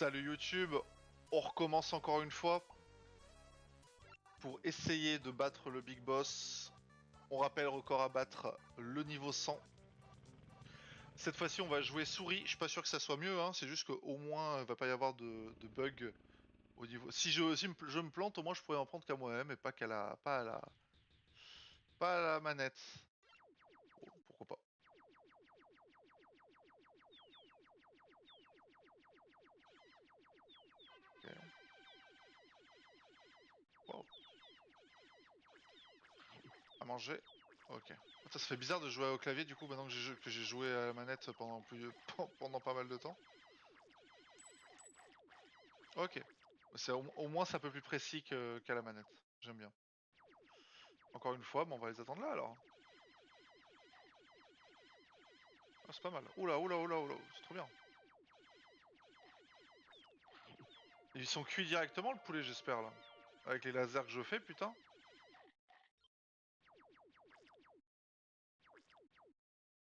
Salut YouTube, on recommence encore une fois pour essayer de battre le Big Boss. On rappelle record à battre le niveau 100. Cette fois-ci on va jouer souris, je suis pas sûr que ça soit mieux, hein. C'est juste qu'au moins il va pas y avoir de bug au niveau... Si je me plante, au moins je pourrais en prendre qu'à moi-même et pas pas à la manette. Oh, pourquoi pas. Ok. Wow. À manger. Ok. Ça fait bizarre de jouer au clavier du coup maintenant que j'ai joué à la manette pendant pas mal de temps. Ok. C'est au moins c'est un peu plus précis qu'à la manette. J'aime bien. Encore une fois, on va les attendre là alors. Ah, c'est pas mal. Oula, oula, oula, oula, c'est trop bien. Ils sont cuits directement le poulet, j'espère là. Avec les lasers que je fais, putain.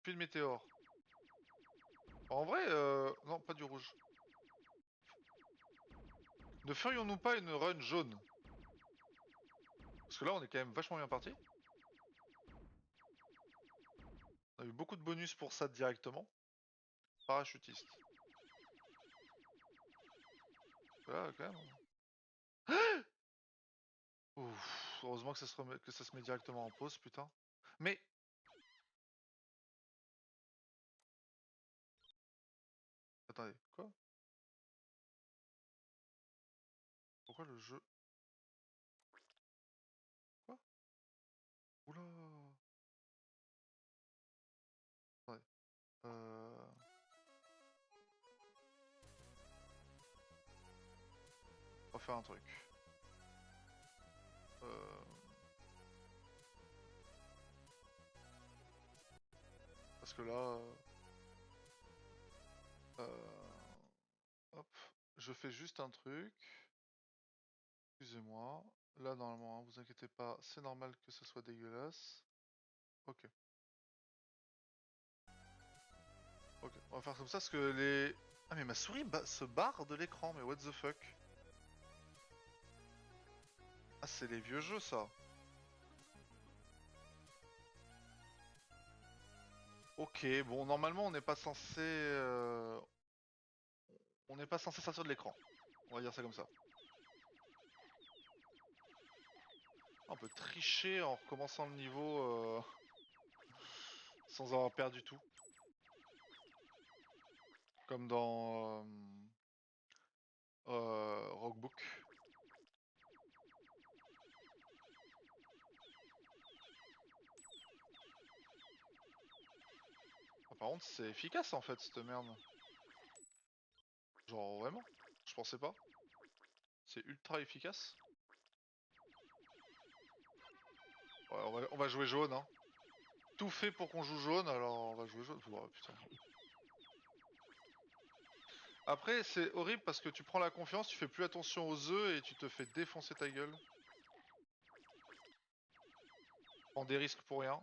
Puis le météore. En vrai, non, pas du rouge. Ne ferions-nous pas une run jaune? Parce que là, on est quand même vachement bien parti. On a eu beaucoup de bonus pour ça directement. Parachutiste. Là, quand même. Ouf, heureusement que ça se met directement en pause, putain. Mais... Attendez, quoi? Pourquoi le jeu... Quoi? Oula. Attendez. On va faire un truc. Parce que là... Hop. Je fais juste un truc. Excusez-moi. Là, normalement, hein, vous inquiétez pas, c'est normal que ce soit dégueulasse. Ok. Ok, on va faire comme ça parce que les... Ah mais ma souris se barre de l'écran, mais what the fuck? Ah c'est les vieux jeux ça. Ok, bon normalement on n'est pas censé... On n'est pas censé sortir de l'écran. On va dire ça comme ça. On peut tricher en recommençant le niveau sans avoir perdu tout. Comme dans Rockbook. Ah, par contre c'est efficace en fait cette merde. Genre vraiment, je pensais pas. C'est ultra efficace. Ouais, on va jouer jaune hein. Tout fait pour qu'on joue jaune, alors on va jouer jaune. Oh, putain. Après c'est horrible parce que tu prends la confiance, tu fais plus attention aux œufs et tu te fais défoncer ta gueule. Prends des risques pour rien.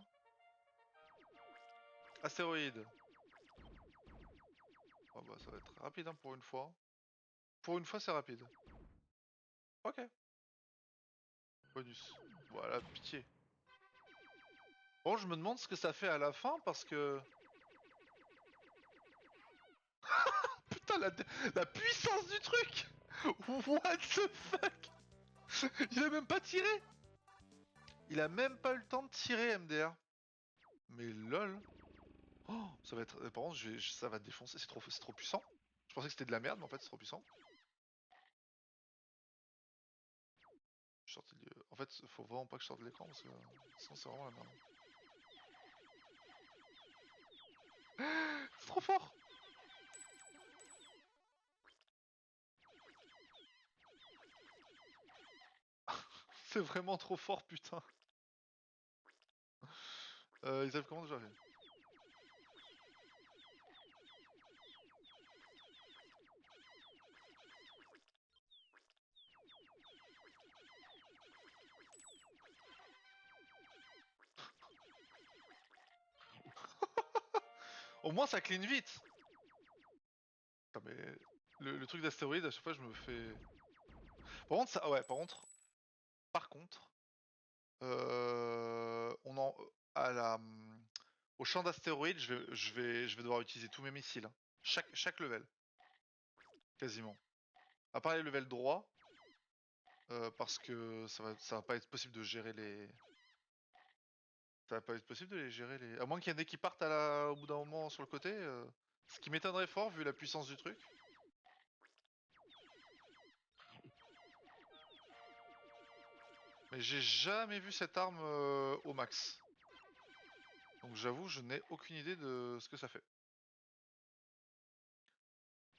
Astéroïde. Oh bah ça va être rapide hein, pour une fois. Pour une fois c'est rapide. Ok. Bonus. Voilà, pitié. Bon, je me demande ce que ça fait à la fin parce que... Putain, la puissance du truc. What the fuck. Il a même pas tiré. Il a même pas eu le temps de tirer, MDR. Mais lol. Oh, ça va être... Par contre, ça va défoncer, c'est trop puissant. Je pensais que c'était de la merde, mais en fait c'est trop puissant. Je suis sorti En fait, faut vraiment pas que je sorte de l'écran parce que sinon c'est vraiment la merde. C'est trop fort. C'est vraiment trop fort, putain. Ils savent comment déjà fait. Au moins ça clean vite. Putain, mais... Le truc d'astéroïde, à chaque fois je me fais... Par contre, ça... Ouais, par contre... On en... À la... Au champ d'astéroïdes, je vais devoir utiliser tous mes missiles. Hein. Chaque level. Quasiment. À part les levels droits. Parce que ça va pas être possible de gérer les... Ça va pas être possible de les gérer les... À moins qu'il y en ait qui partent au bout d'un moment sur le côté. Ce qui m'étonnerait fort vu la puissance du truc. Mais j'ai jamais vu cette arme au max. Donc j'avoue, je n'ai aucune idée de ce que ça fait.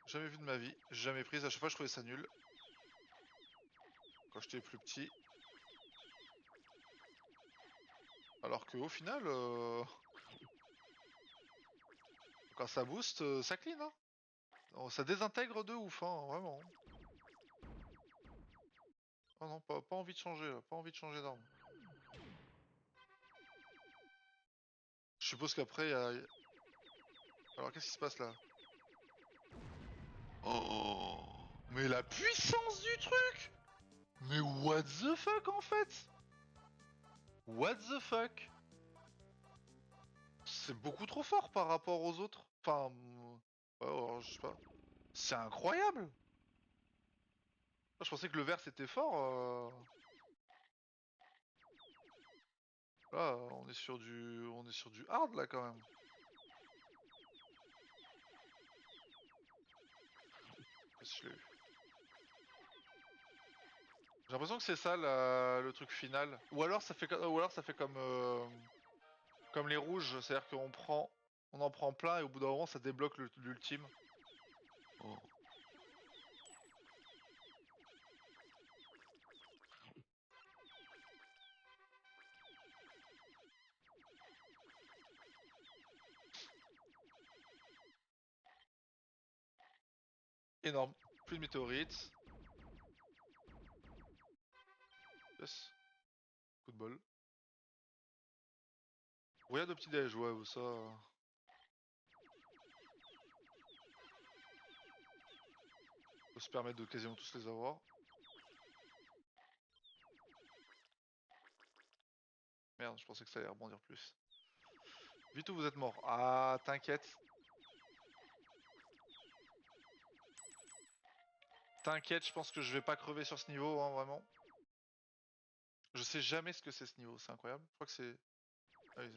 Jamais vu de ma vie, jamais prise, à chaque fois je trouvais ça nul. Quand j'étais plus petit. Alors que au final, quand ça booste, ça clean hein. Oh, ça désintègre de ouf hein, vraiment. Oh non, pas envie de changer là, pas envie de changer d'arme. Je suppose qu'après Alors qu'est-ce qui se passe là? Oh, mais la puissance du truc! Mais what the fuck en fait? What the fuck? C'est beaucoup trop fort par rapport aux autres. Enfin, ouais, alors, je sais pas. C'est incroyable! Je pensais que le vert c'était fort. Là, on est sur du hard là quand même. Je sais pas si je l'ai eu. J'ai l'impression que c'est ça le truc final. Ou alors ça fait comme les rouges, c'est-à-dire on en prend plein et au bout d'un moment ça débloque l'ultime. Oh. Énorme. Plus de météorites. Yes. Coup de bol. Regarde de petits déj, ouais, ou ça. On peut se permettre de quasiment tous les avoir. Merde, je pensais que ça allait rebondir plus. Vite ou vous êtes mort. Ah, t'inquiète. T'inquiète, je pense que je vais pas crever sur ce niveau, hein, vraiment. Je sais jamais ce que c'est ce niveau, c'est incroyable. Je crois que c'est... Ah oui,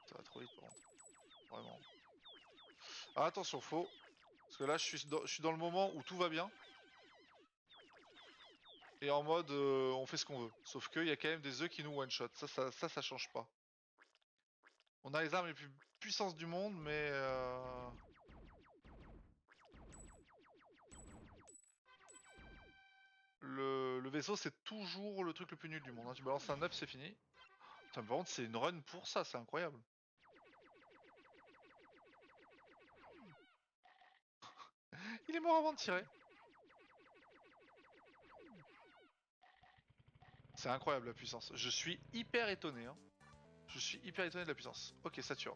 ça va trop vite par contre. Vraiment. Ah, attention, faux. Parce que là, je suis dans le moment où tout va bien. Et en mode, on fait ce qu'on veut. Sauf qu'il y a quand même des œufs qui nous one-shot. Ça change pas. On a les armes les plus puissantes du monde, mais... Le vaisseau, c'est toujours le truc le plus nul du monde. Hein. Tu balances un 9, c'est fini. Putain, par contre, c'est une run pour ça, c'est incroyable. Il est mort avant de tirer. C'est incroyable la puissance. Je suis hyper étonné. Hein. Je suis hyper étonné de la puissance. Ok, ça tue.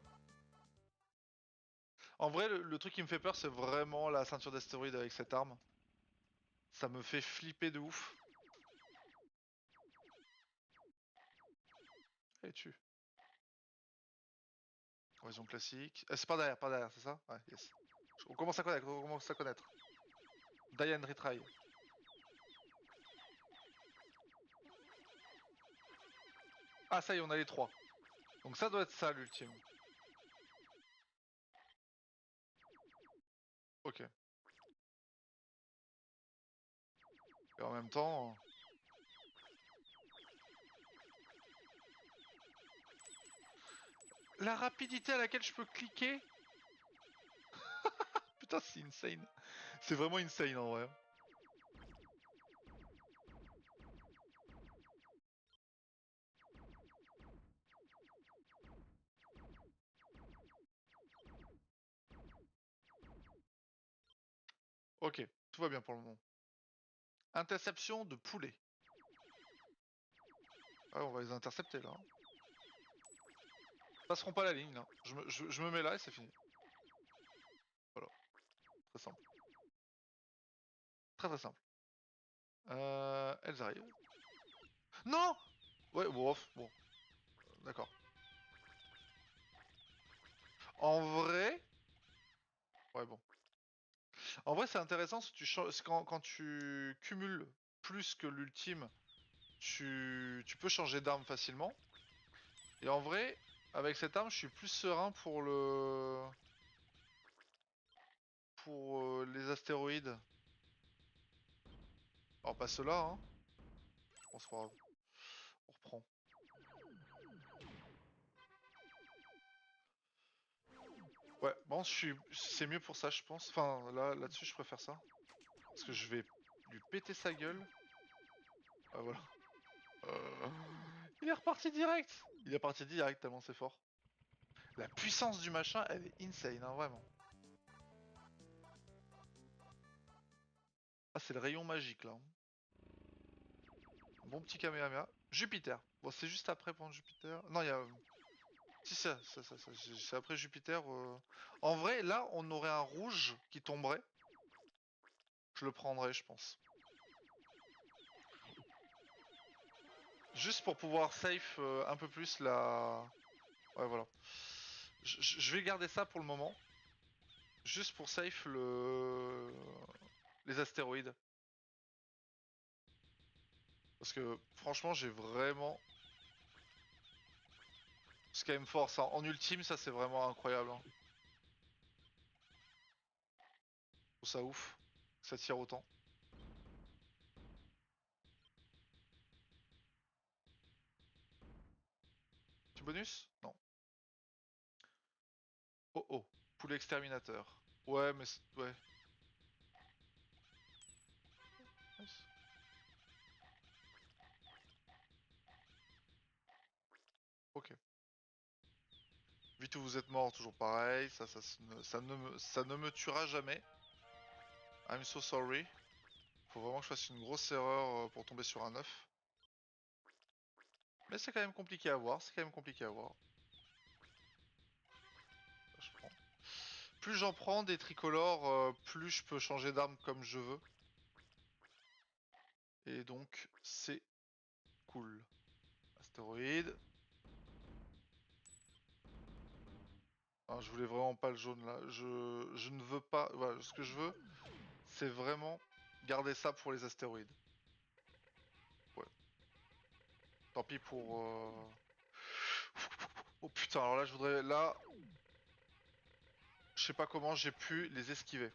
En vrai, le truc qui me fait peur, c'est vraiment la ceinture d'astéroïdes avec cette arme. Ça me fait flipper de ouf. Allez, tue. Horizon classique. C'est par derrière, c'est ça? Ouais, yes. On commence à connaître, on commence à connaître. Diane retry. Ah, ça y est, on a les trois. Donc ça doit être ça l'ultime. Ok. Et en même temps... La rapidité à laquelle je peux cliquer. Putain, c'est insane. C'est vraiment insane en vrai. Ok, tout va bien pour le moment. Interception de poulet. Ah, on va les intercepter là. Ils passeront pas la ligne là. Je me mets là et c'est fini. Voilà. Très simple. Très simple. Elles arrivent. Non. Ouais, bon, bon. D'accord. En vrai... Ouais, bon. En vrai, c'est intéressant si tu quand tu cumules plus que l'ultime, tu peux changer d'arme facilement. Et en vrai, avec cette arme, je suis plus serein pour les astéroïdes. Alors pas ceux-là, hein. Bon, c'est pas grave. On reprend. Ouais, bon, c'est mieux pour ça, je pense. Enfin, là-dessus, je préfère ça. Parce que je vais lui péter sa gueule. Ah, voilà. Euh, Il est reparti direct. Il est reparti direct tellement c'est fort. La puissance du machin, elle est insane, hein, vraiment. Ah, c'est le rayon magique, là. Bon petit Kamehameha. Jupiter. Bon, c'est juste après prendre Jupiter. Non, il y a... Si, c'est après Jupiter. En vrai, là, on aurait un rouge qui tomberait. Je le prendrais, je pense. Juste pour pouvoir safe un peu plus la... Ouais, voilà. Je vais garder ça pour le moment. Juste pour safe les astéroïdes. Parce que franchement, j'ai vraiment... C'est quand même fort ça. En ultime, ça c'est vraiment incroyable. Hein. Je trouve ça ouf. Ça tire autant. Petit bonus? Non. Oh oh. Poulet exterminateur. Ouais, mais... Ouais. Nice. Ok. Vite où vous êtes mort, toujours pareil. Ça ne me tuera jamais. I'm so sorry. Faut vraiment que je fasse une grosse erreur pour tomber sur un œuf. Mais c'est quand même compliqué à voir, c'est quand même compliqué à voir. Je prends. Plus j'en prends des tricolores, plus je peux changer d'arme comme je veux. Et donc, c'est cool. Astéroïde. Ah, je voulais vraiment pas le jaune là. Je ne veux pas... Voilà, ce que je veux, c'est vraiment garder ça pour les astéroïdes. Ouais. Tant pis pour... Oh putain, alors là, je voudrais... Là, je sais pas comment j'ai pu les esquiver.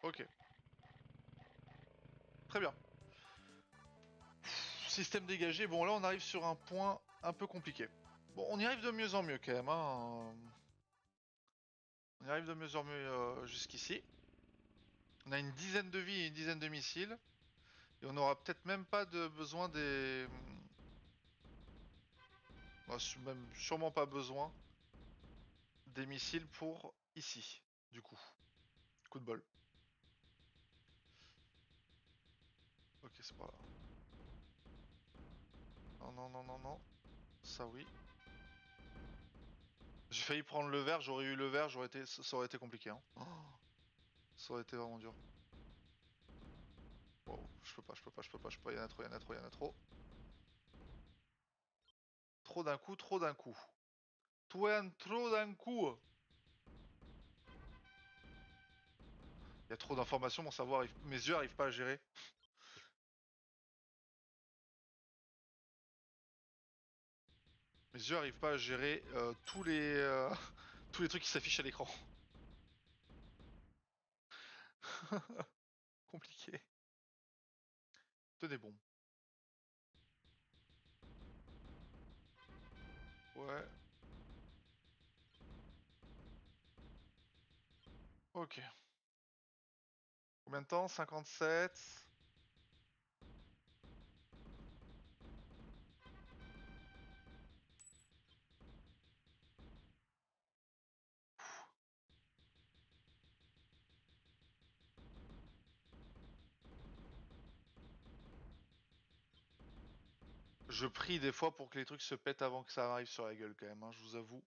Ok. Très bien. Système dégagé. Bon, là, on arrive sur un point un peu compliqué. Bon, on y arrive de mieux en mieux quand même. Hein. On y arrive de mieux en mieux jusqu'ici. On a une dizaine de vies et une dizaine de missiles. Et on aura peut-être même pas de besoin des... Bah, même sûrement pas besoin des missiles pour ici, du coup. Coup de bol. Ok, c'est pas là. Non, non, non, non, non. Ça oui. J'ai failli prendre le vert, j'aurais eu le vert, ça aurait été compliqué. Hein. Oh, ça aurait été vraiment dur. Wow, je peux pas, je peux pas, je peux pas, je peux pas, il y en a trop, il y en a trop, il y en a trop. Trop d'un coup, trop d'un coup. Trop d'un coup. Il y a trop d'informations, mon cerveau arrive... Mes yeux arrivent pas à gérer. Mes yeux arrivent pas à gérer tous les trucs qui s'affichent à l'écran. Compliqué. Tenez bon. Ouais. Ok. Combien de temps? 57. Je prie des fois pour que les trucs se pètent avant que ça arrive sur la gueule quand même, hein, je vous avoue.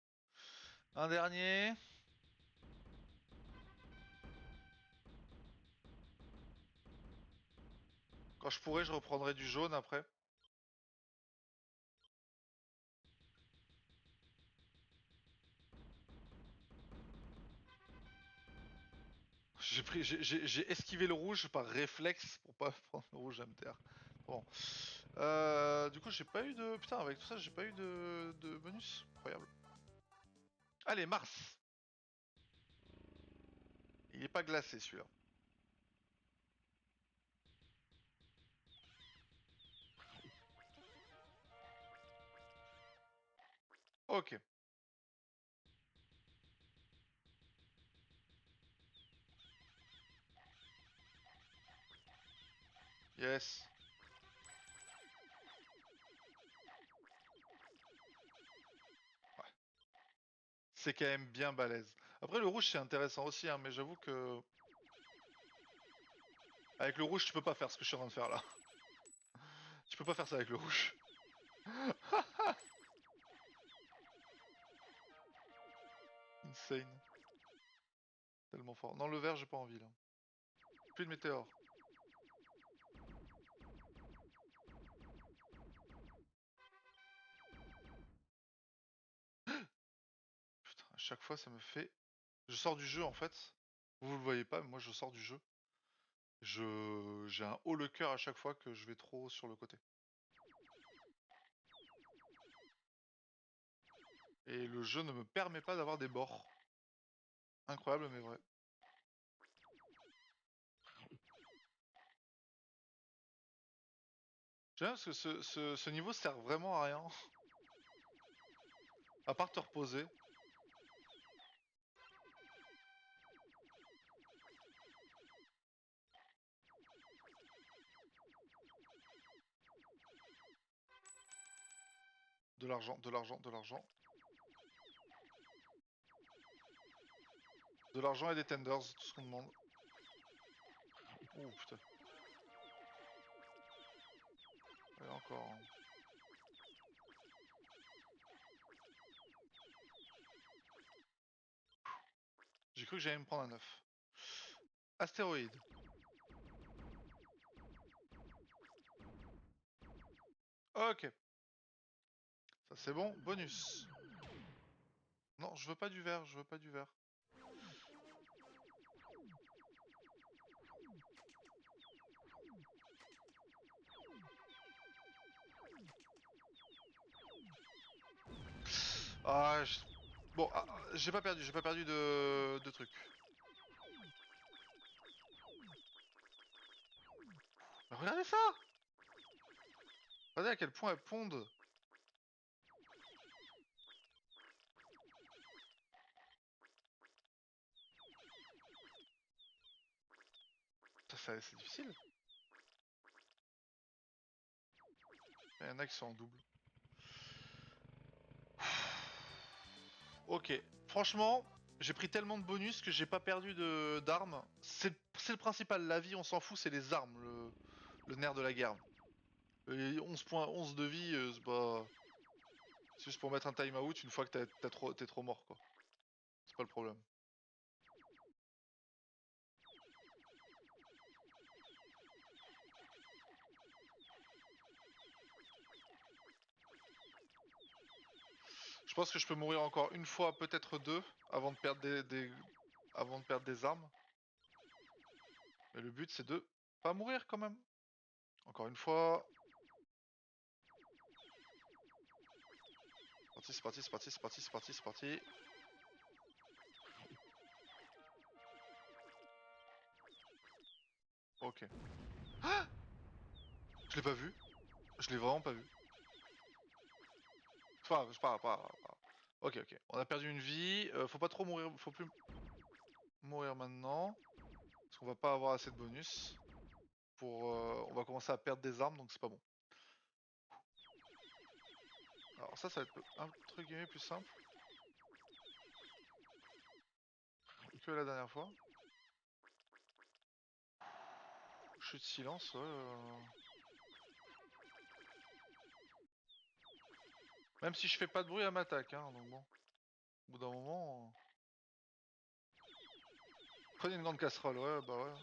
Un dernier. Quand je pourrai, je reprendrai du jaune après. J'ai esquivé le rouge par réflexe pour pas prendre le rouge à me taire. Bon. Du coup, j'ai pas eu de... Putain, avec tout ça, j'ai pas eu de bonus. Incroyable. Allez, Mars. Il est pas glacé celui-là. Ok. Yes. C'est quand même bien balèze. Après, le rouge, c'est intéressant aussi, hein, mais j'avoue que... Avec le rouge, tu peux pas faire ce que je suis en train de faire là. Tu peux pas faire ça avec le rouge. Insane. Tellement fort. Non, le vert, j'ai pas envie là. Plus de météores. Putain, à chaque fois, ça me fait... Je sors du jeu en fait. Vous le voyez pas, mais moi je sors du jeu. J'ai un haut le cœur à chaque fois que je vais trop sur le côté. Et le jeu ne me permet pas d'avoir des bords. Incroyable mais vrai. J'aime parce que ce niveau sert vraiment à rien. À part te reposer. De l'argent, de l'argent, de l'argent. De l'argent et des tenders, tout ce qu'on demande. Oh putain. Allez, encore, hein. J'ai cru que j'allais me prendre un œuf. Astéroïde. Ok. Ça c'est bon. Bonus. Non, je veux pas du vert, je veux pas du vert. Ah, bon, j'ai pas perdu de trucs. Mais regardez ça! Regardez à quel point elles pondent. C'est difficile. Il y en a qui sont en double. Ok. Franchement, j'ai pris tellement de bonus que j'ai pas perdu d'armes. C'est le principal. La vie, on s'en fout, c'est les armes, le nerf de la guerre. Et 11 points, 11 de vie, c'est pas... C'est juste pour mettre un time out une fois que t'es trop mort, quoi. C'est pas le problème. Je pense que je peux mourir encore une fois, peut-être deux, avant de perdre avant de perdre des armes. Mais le but c'est de pas mourir quand même. Encore une fois. C'est parti, c'est parti, c'est parti, c'est parti, c'est parti, c'est parti. Ok. Ah, je l'ai pas vu. Je l'ai vraiment pas vu. C'est pas grave. Ok, ok. On a perdu une vie. Faut pas trop mourir. Faut plus mourir maintenant. Parce qu'on va pas avoir assez de bonus. On va commencer à perdre des armes, donc c'est pas bon. Alors ça va être entre guillemets plus simple que la dernière fois. Chute silence, ouais. Même si je fais pas de bruit, elle m'attaque, hein, donc bon. Au bout d'un moment... Prenez une grande casserole, ouais, bah ouais.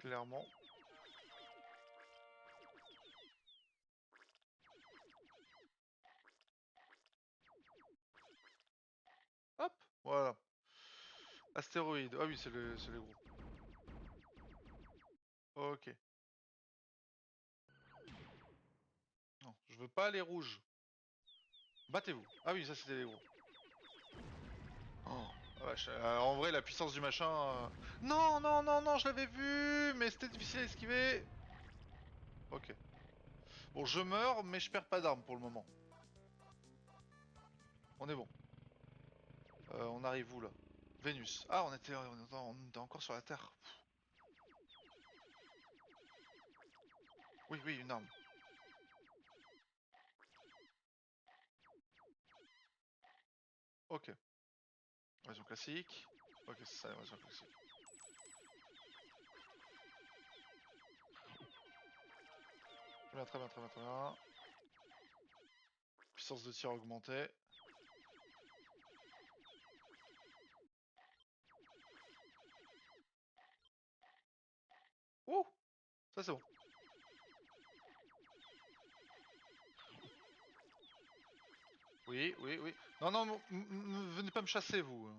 Clairement. Hop, voilà. Astéroïde. Ah oui, c'est les gros. Ok. Non, je veux pas les rouges. Battez-vous. Ah oui, ça c'était les gros. Oh, la vache, en vrai, la puissance du machin... Non, non, non, non, je l'avais vu, mais c'était difficile à esquiver. Ok. Bon, je meurs, mais je perds pas d'armes pour le moment. On est bon. On arrive où, là? Vénus. Ah, on était encore sur la Terre. Oui, oui, une arme. Ok. Invasion classique. Ok, c'est ça, invasion classique. Très bien, très bien, très bien, très bien. Puissance de tir augmentée. Ouh! Ça c'est bon. Oui, oui, oui. Non, non, venez pas me chasser, vous.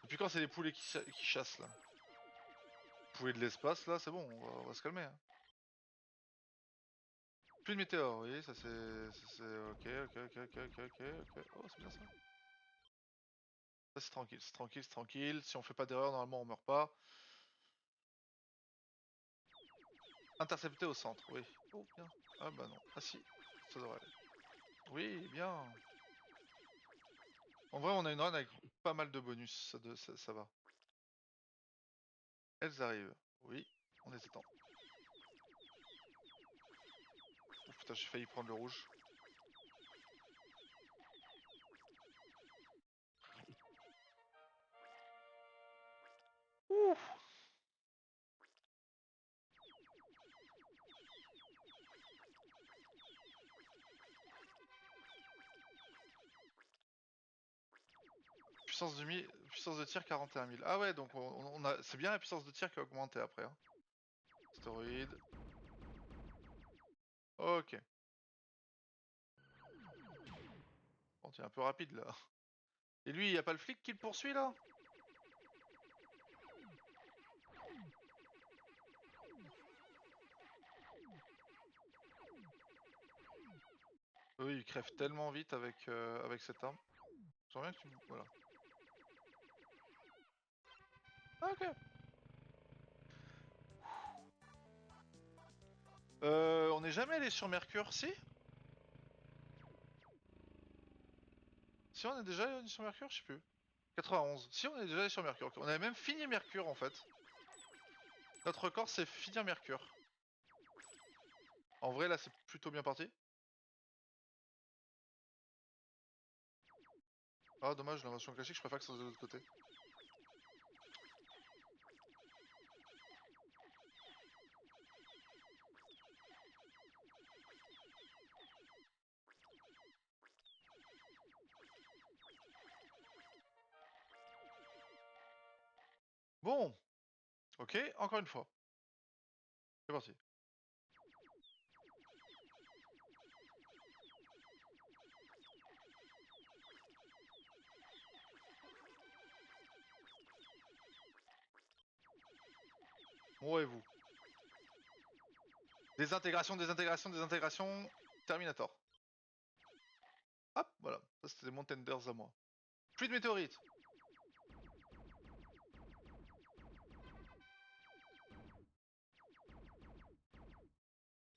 Depuis quand c'est les poulets qui chassent, là? Poulets de l'espace, là, c'est bon, on va se calmer, hein. Plus de météores, oui, ça c'est... Ok, ok, ok, ok, ok, ok, ok. Oh, c'est bien ça. Ça c'est tranquille, c'est tranquille, c'est tranquille. Si on fait pas d'erreur, normalement on meurt pas. Intercepté au centre, oui. Oh, bien. Ah bah non. Ah si, ça devrait aller. Oui, bien. En vrai, on a une run avec pas mal de bonus, ça va. Elles arrivent. Oui, on était temps. Oh putain, j'ai failli prendre le rouge. Ouh. Puissance de tir 41 000. Ah ouais, donc c'est bien la puissance de tir qui a augmenté après, hein. Astéroïde. Ok. Bon, t'es un peu rapide là. Et lui, y a pas le flic qui le poursuit là? Oui, il crève tellement vite avec cette arme. J'aimerais bien que tu... Voilà. Ah, ok. On n'est jamais allé sur Mercure, si? Si on est déjà allé sur Mercure, je sais plus. 91. Si on est déjà allé sur Mercure. On avait même fini Mercure en fait. Notre record c'est finir Mercure. En vrai là c'est plutôt bien parti. Ah dommage, l'invention classique, je préfère que ça soit de l'autre côté. Bon, ok, encore une fois. C'est parti. Bon et vous. Désintégration, désintégration, désintégration. Terminator. Hop, voilà. Ça c'était des Montenders à moi. Pluie de météorites.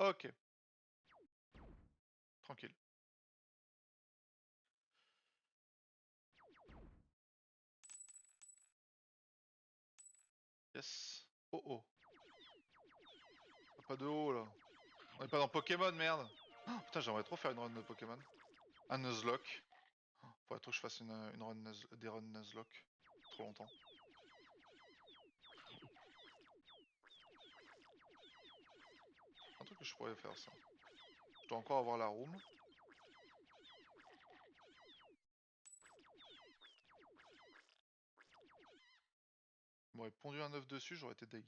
Ok, tranquille. Yes. Oh oh. Pas de haut là. On est pas dans Pokémon, merde. Oh, putain, j'aimerais trop faire une run de Pokémon. Un Nuzlocke. Faudrait trop que je fasse une run des runs Nuzlocke. Trop longtemps. Un truc que je pourrais faire ça. Je dois encore avoir la room. Il m'aurait pondu un œuf dessus, j'aurais été deg.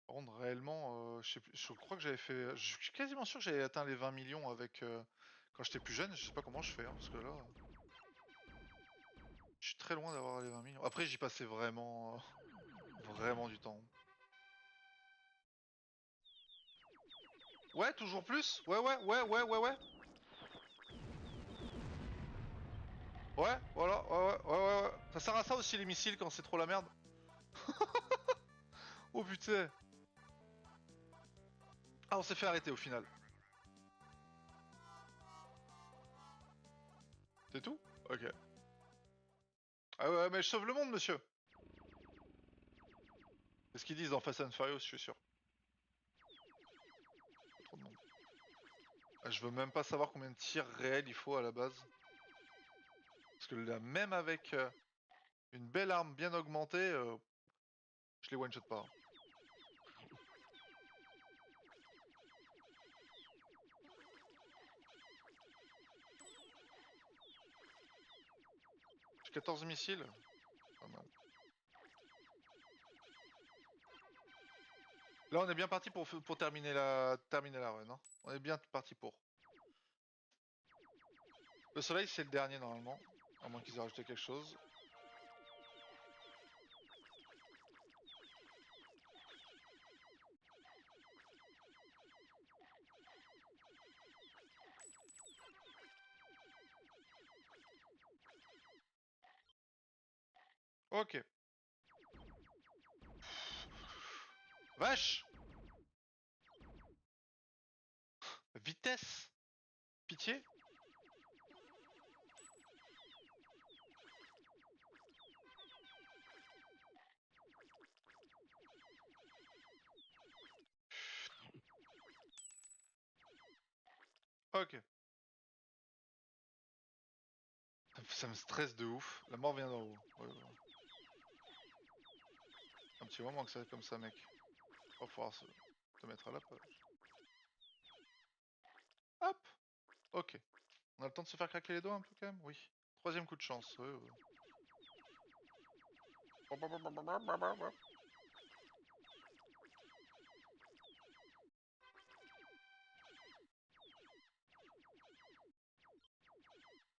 Par contre, réellement, je sais plus, je crois que j'avais fait. Je suis quasiment sûr que j'avais atteint les 20 millions avec quand j'étais plus jeune. Je sais pas comment je fais, hein, parce que là, je suis très loin d'avoir les 20 millions. Après, j'y passais vraiment, vraiment du temps. Ouais, toujours plus. Ouais, ouais, ouais, ouais, ouais, ouais. Ouais, voilà, ouais, ouais, ouais, ouais, ouais. Ça sert à ça aussi les missiles quand c'est trop la merde. Oh putain. Ah, on s'est fait arrêter au final. C'est tout? Ok. Ah ouais, mais je sauve le monde, monsieur. C'est ce qu'ils disent dans Fast and Furious, je suis sûr. Trop de monde. Ah, je veux même pas savoir combien de tirs réels il faut à la base. Parce que là, même avec une belle arme bien augmentée, je les one-shot pas. J'ai 14 missiles. Pas mal. Là, on est bien parti pour terminer la run. Hein. On est bien parti pour. Le soleil, c'est le dernier normalement. À moins qu'ils aient rajouté quelque chose. Ok. Vache! Vitesse! Pitié? Ok. Ça me stresse de ouf. La mort vient d'en haut. Ouais, ouais. Un petit moment que ça comme ça, mec. Va falloir te mettre à la page. Hop! Ok. On a le temps de se faire craquer les doigts un peu quand même? Oui. Troisième coup de chance. Ouais, ouais.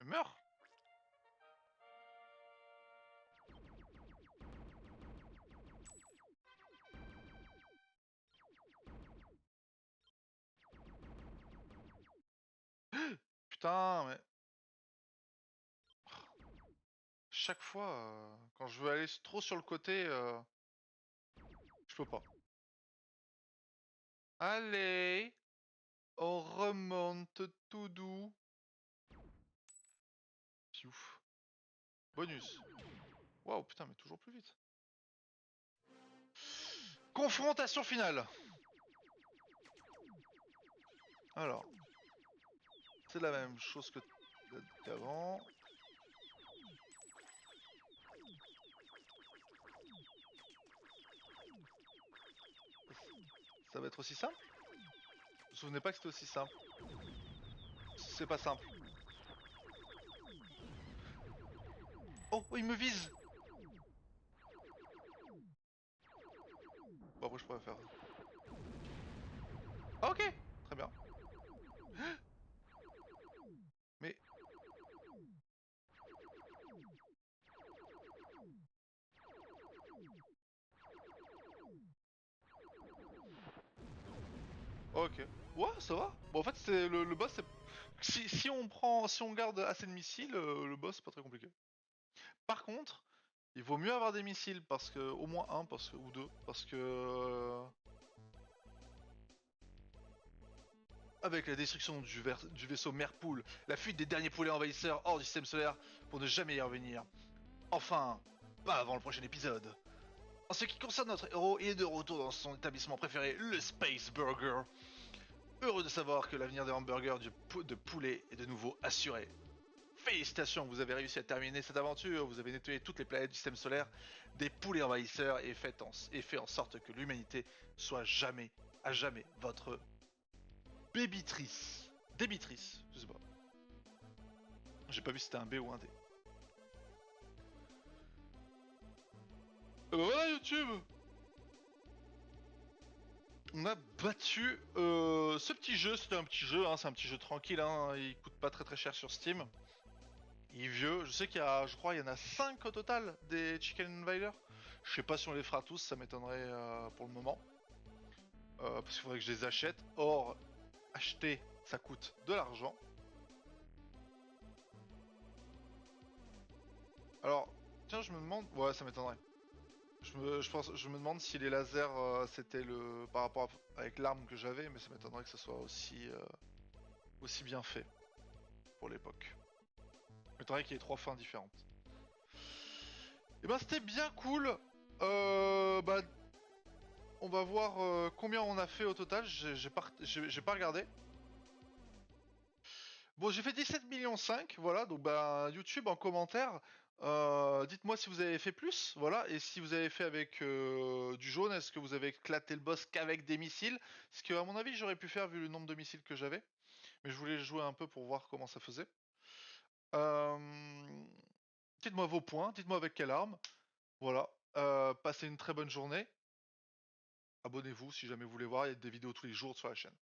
Mais meurs! Putain, mais... Chaque fois, quand je veux aller trop sur le côté, je peux pas. Allez! On remonte tout doux. Piouf. Bonus. Waouh, putain, mais toujours plus vite. Confrontation finale. Alors, c'est la même chose que qu'avant. Ça va être aussi simple? Vous vous souvenez pas que c'était aussi simple? C'est pas simple. Oh, oh, il me vise! Bon, après, je pourrais faire. Ah, ok! Très bien. Mais. Ok. Ouais, ça va. Bon, en fait, c'est le boss, c'est. Si on prend. Si on garde assez de missiles, le boss, c'est pas très compliqué. Par contre, il vaut mieux avoir des missiles parce que. Au moins un, parce que, ou deux. Parce que. Avec la destruction du vaisseau Merpool, la fuite des derniers poulets envahisseurs hors du système solaire pour ne jamais y revenir. Enfin, pas avant le prochain épisode. En ce qui concerne notre héros, il est de retour dans son établissement préféré, le Space Burger. Heureux de savoir que l'avenir des hamburgers de poulet est de nouveau assuré. Félicitations, vous avez réussi à terminer cette aventure, vous avez nettoyé toutes les planètes du système solaire des poulets envahisseurs et fait en sorte que l'humanité soit jamais, à jamais, votre bébitrice. Débitrice, je sais pas. J'ai pas vu si c'était un B ou un D. Voilà YouTube. On a battu ce petit jeu, c'était un petit jeu, hein, c'est un petit jeu tranquille, hein, il coûte pas très cher sur Steam. Il est vieux, je sais qu'il y a, je crois, il y en a 5 au total des Chicken Invader. Je sais pas si on les fera tous, ça m'étonnerait pour le moment. Parce qu'il faudrait que je les achète. Or, acheter, ça coûte de l'argent. Alors, tiens, je me demande... Ouais, ça m'étonnerait. Je me demande si les lasers, c'était le... par rapport avec l'arme que j'avais, mais ça m'étonnerait que ce soit aussi bien fait pour l'époque. Ça m'étonnerait qu'il y ait 3 fins différentes. Et ben, c'était bien cool. Bah, on va voir combien on a fait au total. J'ai pas regardé. Bon, j'ai fait 17 millions 5, voilà, donc bah YouTube en commentaire, dites-moi si vous avez fait plus, voilà, et si vous avez fait avec du jaune, est-ce que vous avez éclaté le boss qu'avec des missiles? Ce que à mon avis j'aurais pu faire vu le nombre de missiles que j'avais, mais je voulais jouer un peu pour voir comment ça faisait. Euh, Dites-moi vos points, dites-moi avec quelle arme, voilà, passez une très bonne journée, abonnez-vous si jamais vous voulez voir, il y a des vidéos tous les jours sur la chaîne.